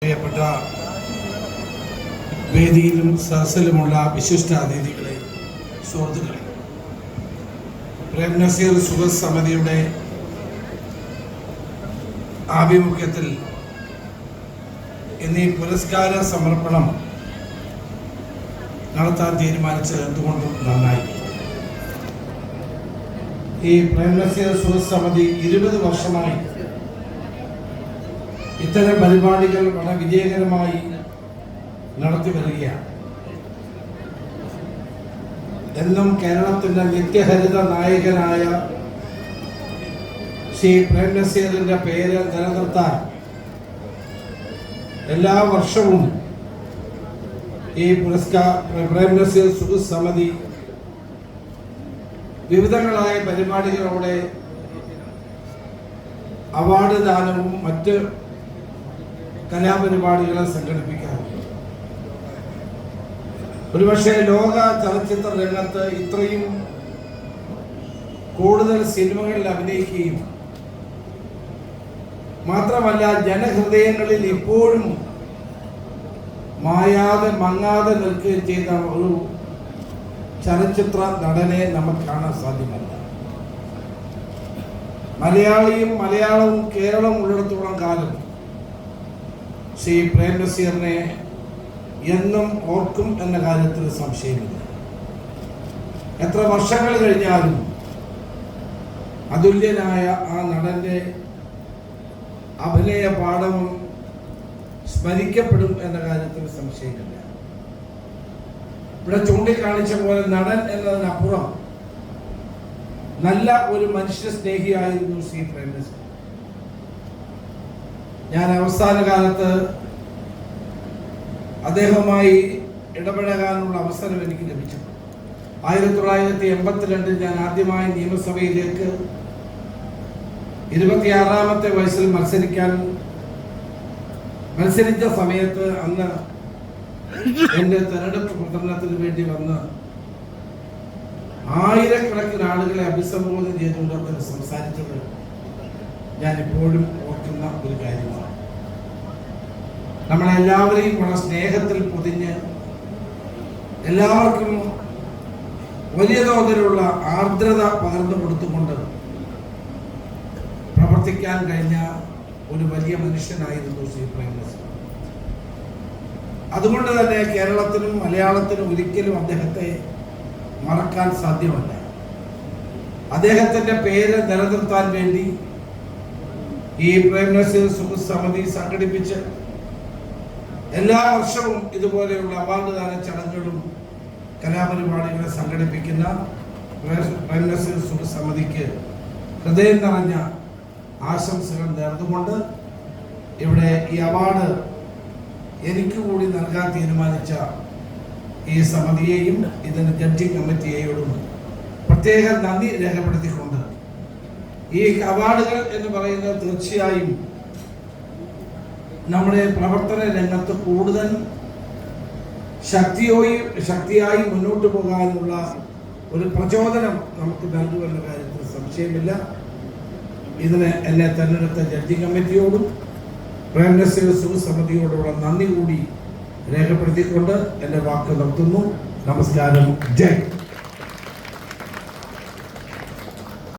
പ്രിയപ്പെട്ട വേദിയിലും സദസ്സിലുമുള്ള വിശിഷ്ട അതിഥികളെ, സുഹൃത്തുക്കളെ, പ്രേം നസീർ സുഹൃത്ത് സമിതിയുടെ ആഭിമുഖ്യത്തിൽ ഇന്ന് ഈ പുരസ്കാര സമർപ്പണം നടത്താൻ തീരുമാനിച്ചത് എന്തുകൊണ്ടും നന്നായി. ഈ പ്രേം നസീർ സുഹൃത്ത് സമിതി 20 വർഷമായി ഇത്തരം പരിപാടികൾ വളരെ വിജയകരമായി നടത്തി വരികയാണ്. എന്നും കേരളത്തിൻ്റെ നിത്യഹരിത നായകനായ ശ്രീ പ്രേം നസീറിൻ്റെ പേര് നിലനിർത്താൻ എല്ലാ വർഷവും ഈ പ്രേം നസീർ സുഹൃത്ത് സമിതി വിവിധങ്ങളായ പരിപാടികളോടെ അവാർഡ് ദാനവും മറ്റ് കലാപരിപാടികളെ സംഘടിപ്പിക്കാറുണ്ട്. ഒരുപക്ഷെ ലോക ചലച്ചിത്ര രംഗത്ത് ഇത്രയും കൂടുതൽ സിനിമകളിൽ അഭിനയിക്കുകയും മാത്രമല്ല ജനഹൃദയങ്ങളിൽ ഇപ്പോഴും മായാതെ മങ്ങാതെ നിൽക്കുകയും ചെയ്ത ഒരു ചലച്ചിത്ര നടനെ നമുക്ക് കാണാൻ സാധ്യമല്ല. മലയാളവും കേരളവും ഉള്ളിടത്തോളം കാലം ശ്രീ പ്രേം നസീറിനെ എന്നും ഓർക്കും എന്ന കാര്യത്തിൽ സംശയമില്ല. എത്ര വർഷങ്ങൾ കഴിഞ്ഞാലും അതുല്യനായ ആ നടന്റെ അഭിനയ പാഠവും സ്മരിക്കപ്പെടും എന്ന കാര്യത്തിൽ സംശയമില്ല. ഇവിടെ ചൂണ്ടിക്കാണിച്ച പോലെ നടൻ എന്നതിനപ്പുറം നല്ല ഒരു മനുഷ്യ സ്നേഹിയായിരുന്നു ശ്രീ പ്രേം നസീർ. ഞാൻ അവസാന കാലത്ത് അദ്ദേഹവുമായി ഇടപഴകാനുള്ള അവസരം എനിക്ക് ലഭിച്ചു. 1982 ഞാൻ ആദ്യമായി നിയമസഭയിലേക്ക് 26-ാമത്തെ വയസ്സിൽ മത്സരിച്ച സമയത്ത് അന്ന് എൻ്റെ തെരഞ്ഞെടുപ്പ് പ്രചരണത്തിന് വേണ്ടി വന്ന് ആയിരക്കണക്കിന് ആളുകളെ അഭിസംബോധന ചെയ്തുകൊണ്ട് സംസാരിച്ചത് ഞാൻ ഇപ്പോഴും ഓർക്കുന്ന ഒരു കാര്യമാണ്. നമ്മളെല്ലാവരെയും വളരെ സ്നേഹത്തിൽ പൊതിഞ്ഞ് എല്ലാവർക്കും വലിയ തോതിലുള്ള ആർദ്രത പകർന്നു കൊടുത്തുകൊണ്ട് പ്രവർത്തിക്കാൻ കഴിഞ്ഞ ഒരു വലിയ മനുഷ്യനായിരുന്നു ശ്രീ പ്രേം നസീർ. അതുകൊണ്ട് തന്നെ കേരളത്തിനും മലയാളത്തിനും ഒരിക്കലും അദ്ദേഹത്തെ മറക്കാൻ സാധ്യമല്ല. അദ്ദേഹത്തിൻ്റെ പേര് നിലനിർത്താൻ വേണ്ടി ഈ പ്രേം നസീർ സുഹൃത്ത് സമിതി സംഘടിപ്പിച്ച് എല്ലാ വർഷവും ഇതുപോലെയുള്ള അവാർഡ് ദാന ചടങ്ങുകളും കലാപരിപാടികളും സംഘടിപ്പിക്കുന്ന പ്രേം നസീർ സുഹൃത്ത് സമിതിക്ക് ഹൃദയം നിറഞ്ഞ ആശംസകൾ നേർന്നുകൊണ്ട് ഇവിടെ ഈ അവാർഡ് എനിക്ക് കൂടി നൽകാൻ തീരുമാനിച്ച ഈ സമിതിയെയും ഇതിൻ്റെ ജഡ്ജിങ് കമ്മിറ്റിയോടും പ്രത്യേകം നന്ദി രേഖപ്പെടുത്തിക്കൊണ്ട് ഈ അവാർഡുകൾ എന്ന് പറയുന്നത് തീർച്ചയായും നമ്മുടെ പ്രവർത്തന രംഗത്ത് കൂടുതൽ ശക്തിയായി മുന്നോട്ട് പോകാനുള്ള ഒരു പ്രചോദനം നമുക്ക് നൽകുമെന്ന കാര്യത്തിൽ സംശയമില്ല. ഇതിന് എന്നെ തെരഞ്ഞെടുത്ത ജഡ്ജിങ് കമ്മിറ്റിയോടും പ്രേം നസീർ സുഹൃത്ത് സമിതിയോടുള്ള നന്ദി കൂടി രേഖപ്പെടുത്തിക്കൊണ്ട് എൻ്റെ വാക്ക് നിർത്തുന്നു. നമസ്കാരം. ജയ്.